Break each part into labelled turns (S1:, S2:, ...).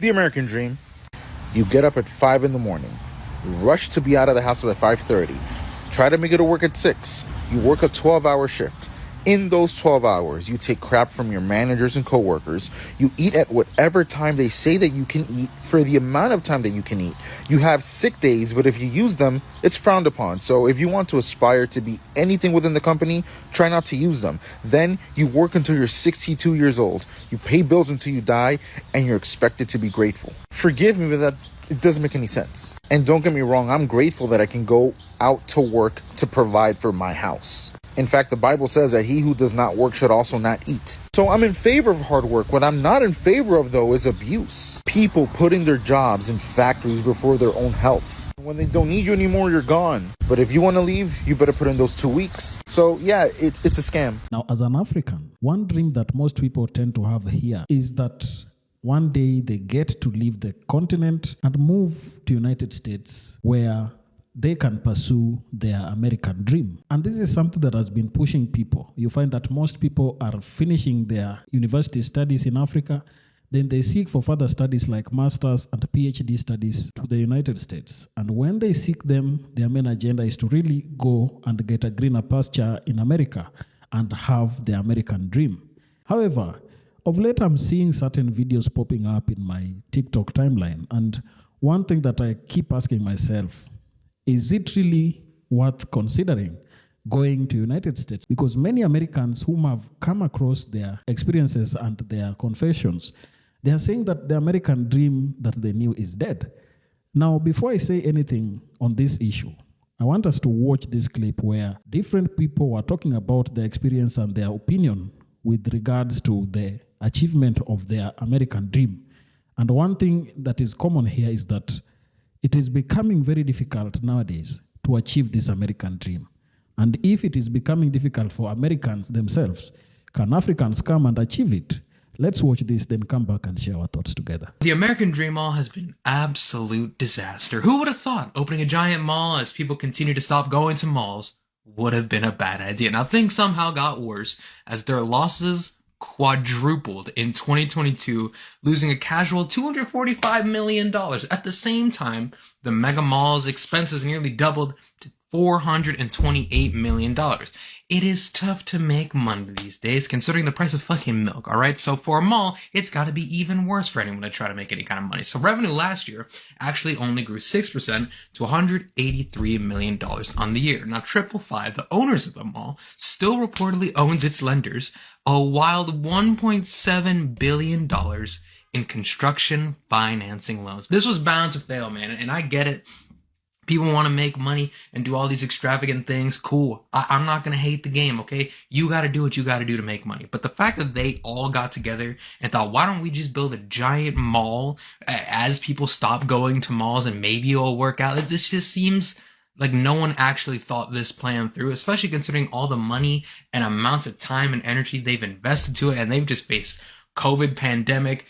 S1: The American dream. You get up at 5 in the morning, rush to be out of the house by 5:30, try to make it to work at 6. You work a 12-hour shift. In those 12 hours, you take crap from your managers and coworkers. You eat at whatever time they say that you can eat for the amount of time that you can eat. You have sick days, but if you use them, it's frowned upon. So if you want to aspire to be anything within the company, try not to use them. Then you work until you're 62 years old. You pay bills until you die, and you're expected to be grateful. Forgive me, but it doesn't make any sense. And don't get me wrong, I'm grateful that I can go out to work to provide for my house. In fact, the Bible says that he who does not work should also not eat. So I'm in favor of hard work. What I'm not in favor of, though, is abuse. People putting their jobs in factories before their own health. When they don't need you anymore, you're gone. But if you want to leave, you better put in those 2 weeks. So yeah, it's a scam.
S2: Now, as an African, one dream that most people tend to have here is that one day they get to leave the continent and move to United States, where they can pursue their American dream. And this is something that has been pushing people. You find that most people are finishing their university studies in Africa, then they seek for further studies like master's and PhD studies to the United States. And when they seek them, their main agenda is to really go and get a greener pasture in America and have the American dream. However, of late I'm seeing certain videos popping up in my TikTok timeline. And one thing that I keep asking myself, is it really worth considering going to United States? Because many Americans whom have come across their experiences and their confessions, they are saying that the American dream that they knew is dead. Now, before I say anything on this issue, I want us to watch this clip where different people are talking about their experience and their opinion with regards to the achievement of their American dream. And one thing that is common here is that it is becoming very difficult nowadays to achieve this American dream. And if it is becoming difficult for Americans themselves, can Africans come and achieve it? Let's watch this, then come back and share our thoughts together.
S3: The American Dream Mall has been absolute disaster. Who would have thought opening a giant mall as people continue to stop going to malls would have been a bad idea? Now, things somehow got worse as their losses quadrupled in 2022, losing a casual $245 million. At the same time, the mega mall's expenses nearly doubled to $428 million. It is tough to make money these days, considering the price of fucking milk, alright? So for a mall, it's gotta be even worse for anyone to try to make any kind of money. So revenue last year actually only grew 6% to $183 million on the year. Now, 555, the owners of the mall, still reportedly owns its lenders a wild $1.7 billion in construction financing loans. This was bound to fail, man, and I get it. People want to make money and do all these extravagant things. Cool. I'm not going to hate the game, okay? You got to do what you got to do to make money. But the fact that they all got together and thought, why don't we just build a giant mall as people stop going to malls and maybe it'll work out? This just seems like no one actually thought this plan through, especially considering all the money and amounts of time and energy they've invested to it. And they've just faced COVID pandemic.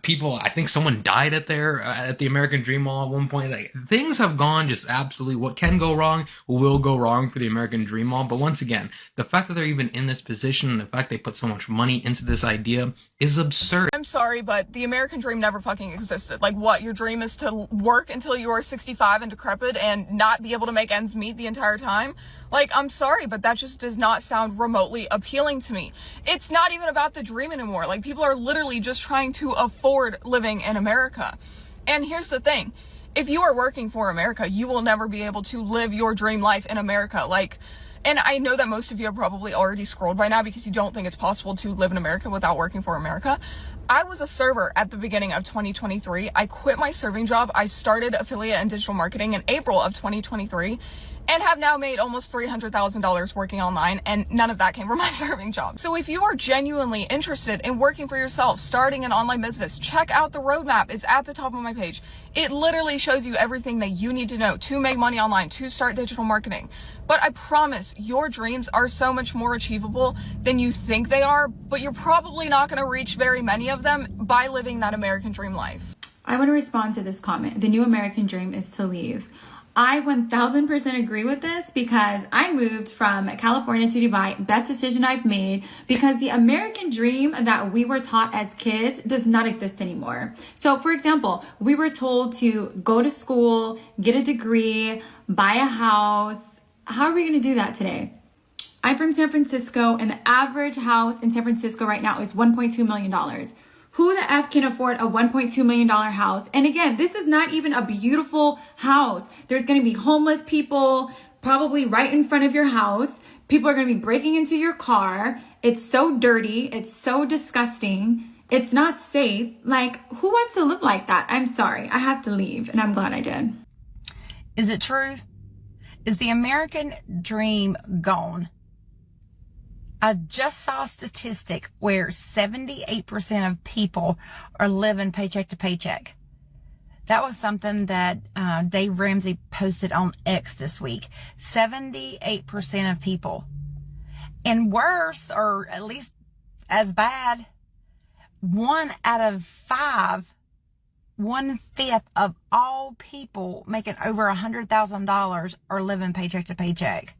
S3: People, I think someone died at the American Dream Mall at one point. Like, things have gone just absolutely, what can go wrong will go wrong for the American Dream Mall. But once again, the fact that they're even in this position and the fact they put so much money into this idea is absurd.
S4: I'm sorry, but the American dream never fucking existed. Like, what, your dream is to work until you are 65 and decrepit and not be able to make ends meet the entire time? Like, I'm sorry, but that just does not sound remotely appealing to me. It's not even about the dream anymore. Like, people are literally just trying to afford living in America. And here's the thing. If you are working for America, you will never be able to live your dream life in America. Like, and I know that most of you have probably already scrolled by now because you don't think it's possible to live in America without working for America. I was a server at the beginning of 2023. I quit my serving job. I started affiliate and digital marketing in April of 2023. And have now made almost $300,000 working online, and none of that came from my serving job. So if you are genuinely interested in working for yourself, starting an online business, check out the roadmap. It's at the top of my page. It literally shows you everything that you need to know to make money online, to start digital marketing. But I promise your dreams are so much more achievable than you think they are, but you're probably not going to reach very many of them by living that American dream life.
S5: I want to respond to this comment. The new American dream is to leave. I 1000% agree with this because I moved from California to Dubai. Best decision I've made because the American dream that we were taught as kids does not exist anymore. So for example, we were told to go to school, get a degree, buy a house. How are we going to do that today? I'm from San Francisco and the average house in San Francisco right now is $1.2 million. Who the F can afford a $1.2 million house? And again, this is not even a beautiful house. There's going to be homeless people probably right in front of your house. People are going to be breaking into your car. It's so dirty. It's so disgusting. It's not safe. Like, who wants to live like that? I'm sorry. I have to leave, and I'm glad I did.
S6: Is it true? Is the American dream gone? I just saw a statistic where 78% of people are living paycheck to paycheck. That was something that Dave Ramsey posted on X this week. 78% of people. And worse, or at least as bad, 1 out of 5, 1/5 of all people making over $100,000 are living paycheck to paycheck.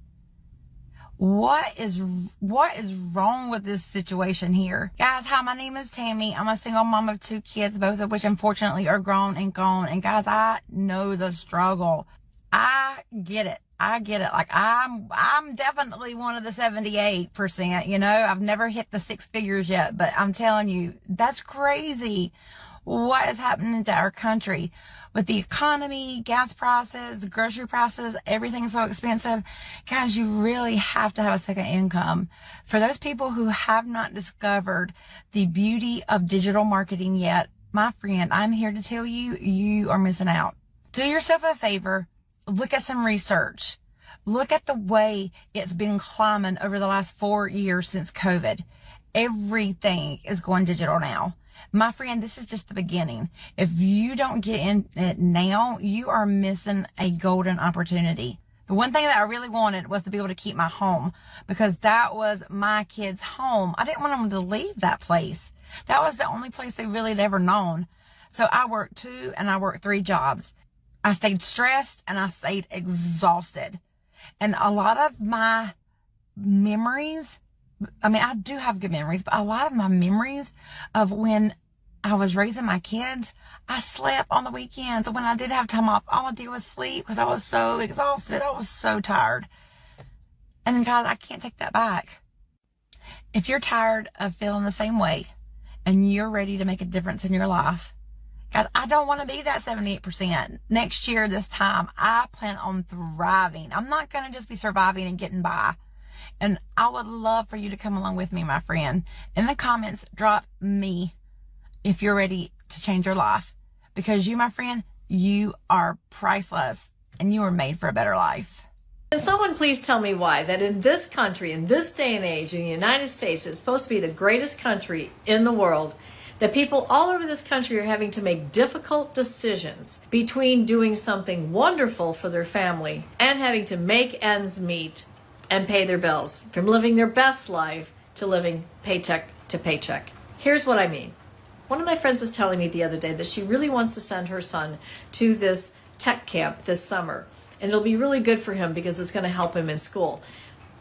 S6: What is wrong with this situation here? Guys, hi, my name is Tammy. I'm a single mom of 2 kids, both of which unfortunately are grown and gone. And guys, I know the struggle. I get it. Like I'm definitely one of the 78%, you know. I've never hit the 6 figures yet, but I'm telling you, that's crazy. What is happening to our country with the economy, gas prices, grocery prices, everything's so expensive. Guys, you really have to have a second income. For those people who have not discovered the beauty of digital marketing yet, my friend, I'm here to tell you, you are missing out. Do yourself a favor. Look at some research. Look at the way it's been climbing over the last 4 years since COVID. Everything is going digital now. My friend, this is just the beginning. If you don't get in it now, you are missing a golden opportunity. The one thing that I really wanted was to be able to keep my home because that was my kids' home. I didn't want them to leave that place. That was the only place they really had ever known. So I worked 2 and I worked 3 jobs. I stayed stressed and I stayed exhausted. And a lot of my memories, I mean, I do have good memories, but a lot of my memories of when I was raising my kids, I slept on the weekends. When I did have time off, all I did was sleep because I was so exhausted. I was so tired. And then, guys, I can't take that back. If you're tired of feeling the same way and you're ready to make a difference in your life, guys, I don't want to be that 78%. Next year, this time, I plan on thriving. I'm not going to just be surviving and getting by. And I would love for you to come along with me, my friend. In the comments, drop me if you're ready to change your life. Because you, my friend, you are priceless and you are made for a better life.
S7: Can someone please tell me why that in this country, in this day and age, in the United States, it's supposed to be the greatest country in the world, that people all over this country are having to make difficult decisions between doing something wonderful for their family and having to make ends meet and pay their bills, from living their best life to living paycheck to paycheck. Here's what I mean. One of my friends was telling me the other day that she really wants to send her son to this tech camp this summer. And it'll be really good for him because it's going to help him in school.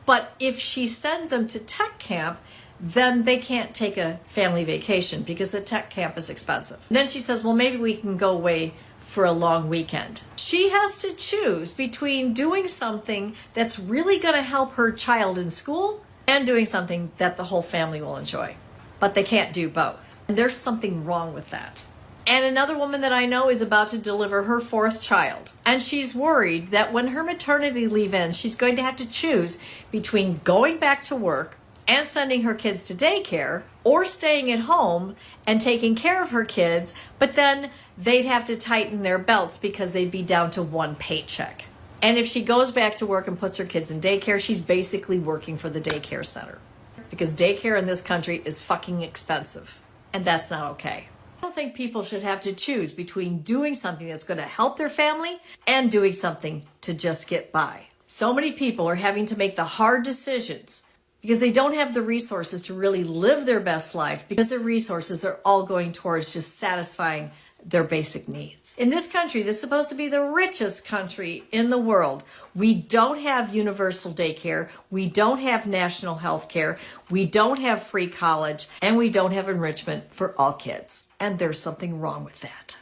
S7: But if she sends him to tech camp, then they can't take a family vacation because the tech camp is expensive. And then she says, well, maybe we can go away for a long weekend. She has to choose between doing something that's really going to help her child in school and doing something that the whole family will enjoy. But they can't do both. And there's something wrong with that. And another woman that I know is about to deliver her 4th child. And she's worried that when her maternity leave ends, she's going to have to choose between going back to work and sending her kids to daycare or staying at home and taking care of her kids, but then they'd have to tighten their belts because they'd be down to 1 paycheck. And if she goes back to work and puts her kids in daycare, she's basically working for the daycare center. Because daycare in this country is fucking expensive. And that's not okay. I don't think people should have to choose between doing something that's going to help their family and doing something to just get by. So many people are having to make the hard decisions because they don't have the resources to really live their best life because their resources are all going towards just satisfying their basic needs. In this country, that's supposed to be the richest country in the world, we don't have universal daycare, we don't have national health care, we don't have free college, and we don't have enrichment for all kids. And there's something wrong with that.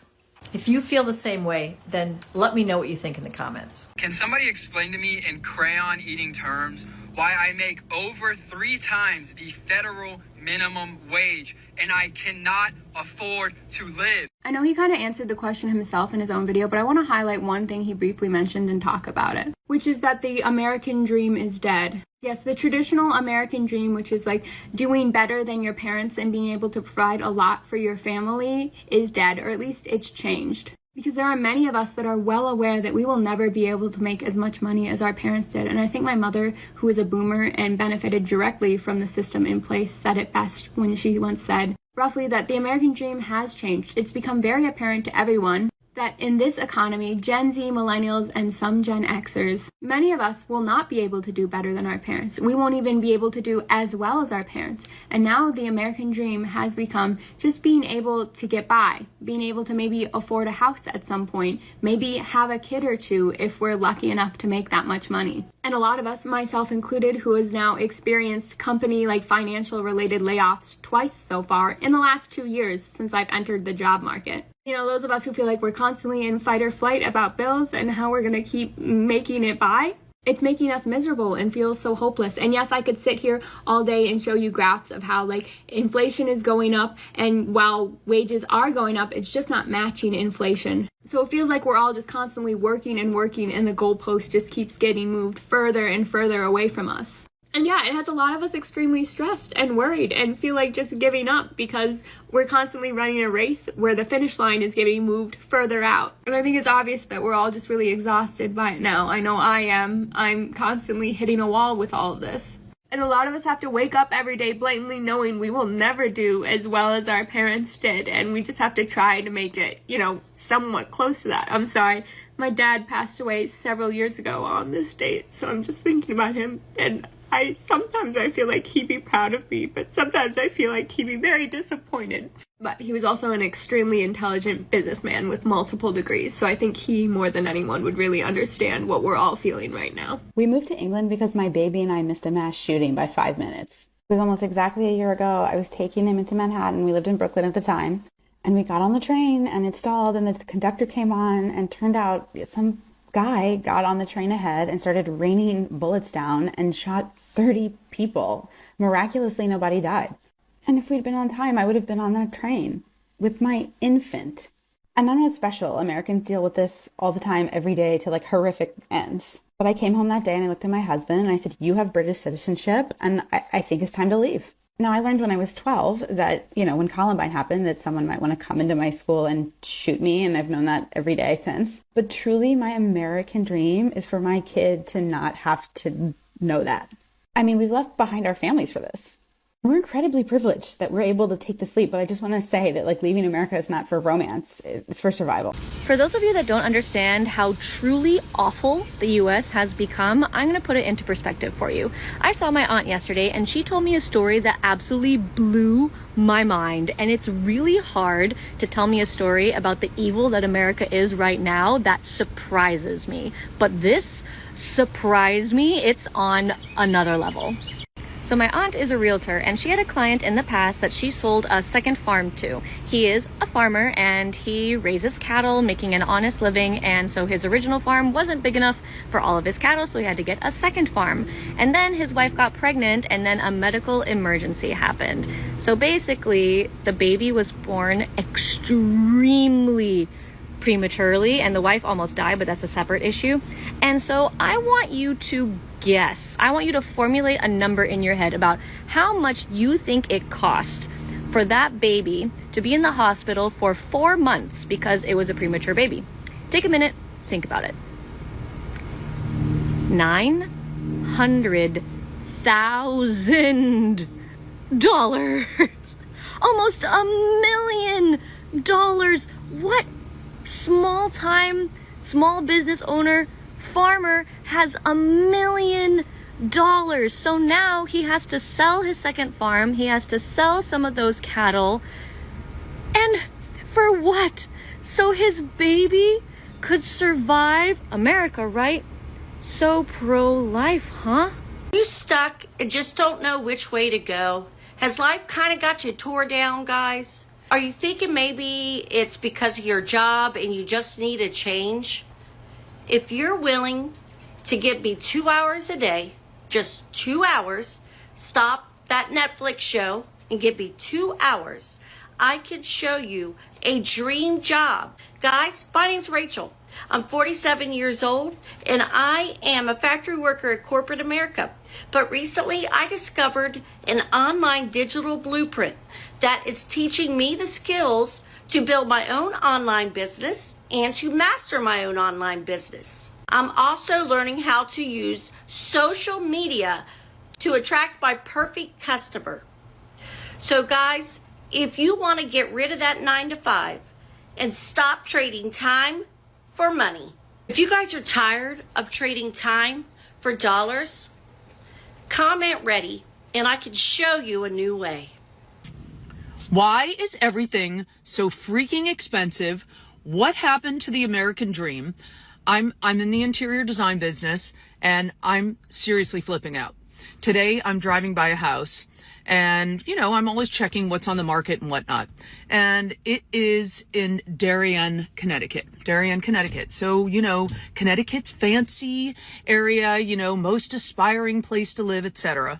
S7: If you feel the same way, then let me know what you think in the comments.
S8: Can somebody explain to me in crayon eating terms why I make over 3 times the federal minimum wage and I cannot afford to live?
S9: I know he kind of answered the question himself in his own video, but I want to highlight one thing he briefly mentioned and talk about it, which is that the American dream is dead. Yes, the traditional American dream, which is like doing better than your parents and being able to provide a lot for your family, is dead, or at least it's changed. Because there are many of us that are well aware that we will never be able to make as much money as our parents did. And I think my mother, who is a boomer and benefited directly from the system in place, said it best when she once said, roughly, that the American dream has changed. It's become very apparent to everyone that in this economy, Gen Z, millennials, and some Gen Xers, many of us will not be able to do better than our parents. We won't even be able to do as well as our parents. And now the American dream has become just being able to get by, being able to maybe afford a house at some point, maybe have a kid or two if we're lucky enough to make that much money. And a lot of us, myself included, who has now experienced company like financial related layoffs twice so far in the last 2 years since I've entered the job market. You know, those of us who feel like we're constantly in fight or flight about bills and how we're going to keep making it by, it's making us miserable and feel so hopeless. And yes, I could sit here all day and show you graphs of how like inflation is going up, and while wages are going up, it's just not matching inflation. So it feels like we're all just constantly working and working, and the goalpost just keeps getting moved further and further away from us. And yeah, it has a lot of us extremely stressed and worried and feel like just giving up because we're constantly running a race where the finish line is getting moved further out. And I think it's obvious that we're all just really exhausted by it now. I know I am. I'm constantly hitting a wall with all of this. And a lot of us have to wake up every day blatantly knowing we will never do as well as our parents did. And we just have to try to make it, you know, somewhat close to that. I'm sorry. My dad passed away several years ago on this date. So I'm just thinking about him, and sometimes I feel like he'd be proud of me, but sometimes I feel like he'd be very disappointed. But he was also an extremely intelligent businessman with multiple degrees, so I think he, more than anyone, would really understand what we're all feeling right now.
S10: We moved to England because my baby and I missed a mass shooting by 5 minutes. It was almost exactly a year ago. I was taking him into Manhattan. We lived in Brooklyn at the time. And we got on the train and it stalled and the conductor came on, and turned out some guy got on the train ahead and started raining bullets down and shot 30 people. Miraculously, nobody died. And if we'd been on time, I would have been on that train with my infant. And I know it's special. Americans deal with this all the time, every day, to like horrific ends. But I came home that day and I looked at my husband and I said, you have British citizenship and I think it's time to leave. Now, I learned when I was 12 that, you know, when Columbine happened, that someone might want to come into my school and shoot me, and I've known that every day since. But truly, my American dream is for my kid to not have to know that. I mean, we've left behind our families for this. We're incredibly privileged that we're able to take this leap, but I just want to say that, like, leaving America is not for romance, it's for survival.
S11: For those of you that don't understand how truly awful the US has become, I'm going to put it into perspective for you. I saw my aunt yesterday and she told me a story that absolutely blew my mind, and it's really hard to tell me a story about the evil that America is right now that surprises me. But this surprised me. It's on another level. So my aunt is a realtor, and she had a client in the past that she sold a second farm to. He is a farmer and he raises cattle, making an honest living, and so his original farm wasn't big enough for all of his cattle, so he had to get a second farm. And then his wife got pregnant, and then a medical emergency happened. So basically, the baby was born extremely prematurely, and the wife almost died, but that's a separate issue. And so I want you to guess. I want you to formulate a number in your head about how much you think it cost for that baby to be in the hospital for 4 months because it was a premature baby. Take a minute, think about it. $900,000. Almost $1 million. What small-time, small business owner, farmer has $1 million? So now he has to sell his second farm, he has to sell some of those cattle, and for what? so his baby could survive America, right? So pro-life, huh?
S12: You stuck and just don't know which way to go? Has life kind of got you tore down, guys? Are you thinking maybe it's because of your job and you just need a change? If you're willing to give me 2 hours a day, just 2 hours, stop that Netflix show and give me 2 hours, I can show you a dream job. Guys, my name's Rachel. I'm 47 years old and I am a factory worker at corporate America. But recently I discovered an online digital blueprint that is teaching me the skills to build my own online business and to master my own online business. I'm also learning how to use social media to attract my perfect customer. So guys, if you want to get rid of that 9-to-5 and stop trading time for money. If you guys are tired of trading time for dollars, comment ready and I can show you a new way.
S13: Why is everything so freaking expensive? What happened to the American dream? I'm in the interior design business and I'm seriously flipping out. Today I'm driving by a house and, you know, I'm always checking what's on the market and whatnot. And it is in Darien, Connecticut. So, you know, Connecticut's fancy area, you know, most aspiring place to live, etc.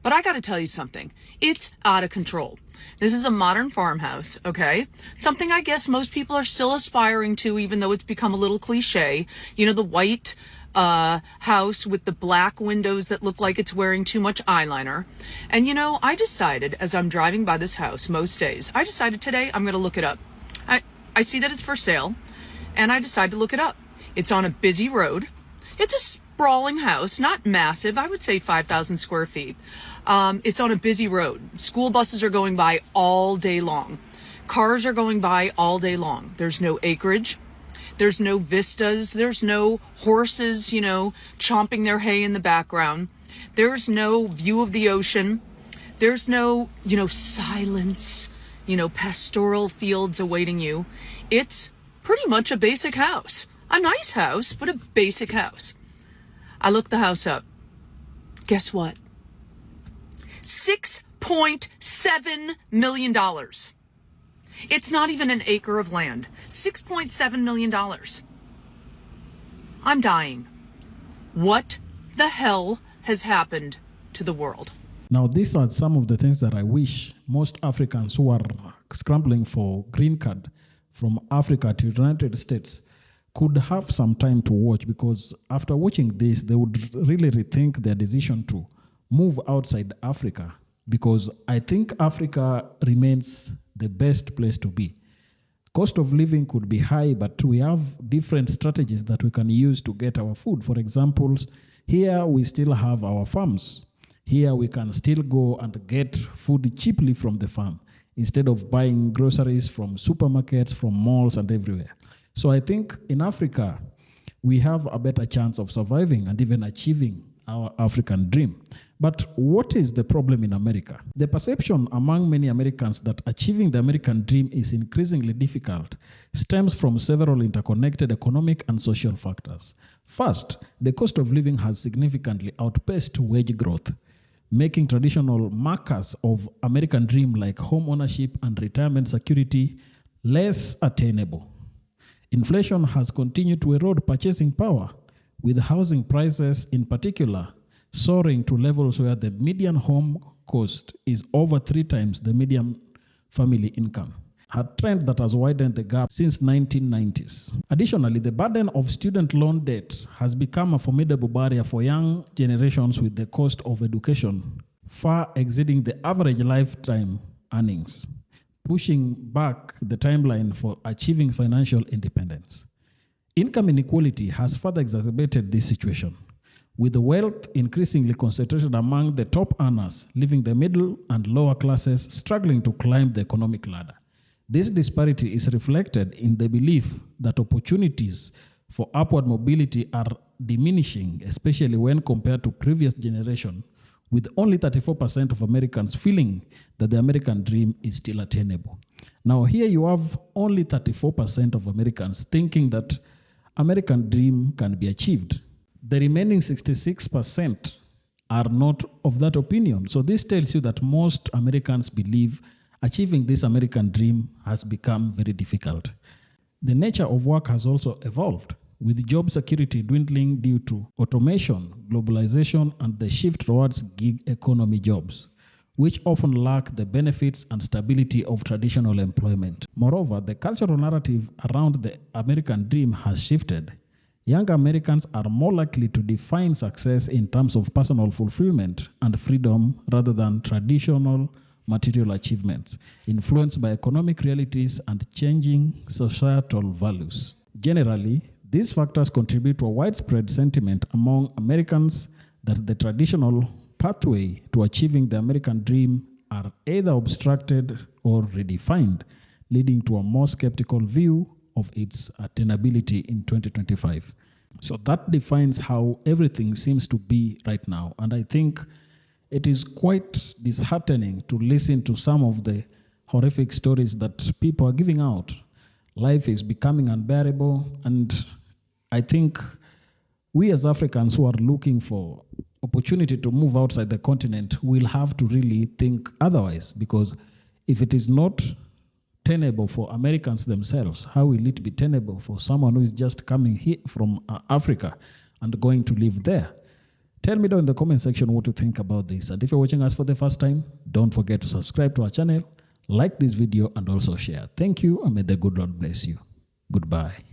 S13: But I got to tell you something. It's out of control. This is a modern farmhouse, okay? Something I guess most people are still aspiring to, even though it's become a little cliche. You know, the white house with the black windows that look like it's wearing too much eyeliner. And you know, I decided as I'm driving by this house most days, I decided today I'm going to look it up. I see that it's for sale and I decide to look it up. It's on a busy road. It's a sprawling house, not massive. I would say 5,000 square feet. It's on a busy road. School buses are going by all day long. Cars are going by all day long. There's no acreage. There's no vistas. There's no horses, you know, chomping their hay in the background. There's no view of the ocean. There's no, you know, silence, you know, pastoral fields awaiting you. It's pretty much a basic house. A nice house, but a basic house. I looked the house up. Guess what? $6.7 million. It's not even an acre of land. $6.7 million. I'm dying. What the hell has happened to the world?
S2: Now, these are some of the things that I wish most Africans who are scrambling for green card from Africa to United States could have some time to watch, because after watching this, they would really rethink their decision to move outside Africa, because I think Africa remains the best place to be. Cost of living could be high, but we have different strategies that we can use to get our food. For example, here we still have our farms. Here we can still go and get food cheaply from the farm instead of buying groceries from supermarkets, from malls and everywhere. So I think in Africa, we have a better chance of surviving and even achieving our African dream. But what is the problem in America? The perception among many Americans that achieving the American dream is increasingly difficult stems from several interconnected economic and social factors. First, the cost of living has significantly outpaced wage growth, making traditional markers of American dream like home ownership and retirement security less attainable. Inflation has continued to erode purchasing power, with housing prices in particular soaring to levels where the median home cost is over 3 times the median family income, a trend that has widened the gap since 1990s. Additionally, the burden of student loan debt has become a formidable barrier for young generations, with the cost of education far exceeding the average lifetime earnings, pushing back the timeline for achieving financial independence. Income inequality has further exacerbated this situation, with the wealth increasingly concentrated among the top earners, leaving the middle and lower classes struggling to climb the economic ladder. This disparity is reflected in the belief that opportunities for upward mobility are diminishing, especially when compared to previous generations, with only 34% of Americans feeling that the American dream is still attainable. Now, here you have only 34% of Americans thinking that American dream can be achieved. The remaining 66% are not of that opinion. So this tells you that most Americans believe achieving this American dream has become very difficult. The nature of work has also evolved, with job security dwindling due to automation, globalization, and the shift towards gig economy jobs, which often lack the benefits and stability of traditional employment. Moreover, the cultural narrative around the American dream has shifted. Young Americans are more likely to define success in terms of personal fulfillment and freedom rather than traditional material achievements, influenced by economic realities and changing societal values. Generally, these factors contribute to a widespread sentiment among Americans that the traditional pathway to achieving the American dream are either obstructed or redefined, leading to a more skeptical view of its attainability in 2025. So that defines how everything seems to be right now. And I think it is quite disheartening to listen to some of the horrific stories that people are giving out. Life is becoming unbearable, and I think we as Africans who are looking for opportunity to move outside the continent will have to really think otherwise, because if it is not tenable for Americans themselves, how will it be tenable for someone who is just coming here from Africa and going to live there? Tell me down in the comment section what you think about this. And if you're watching us for the first time, don't forget to subscribe to our channel, like this video, and also share. Thank you, and may the good Lord bless you. Goodbye.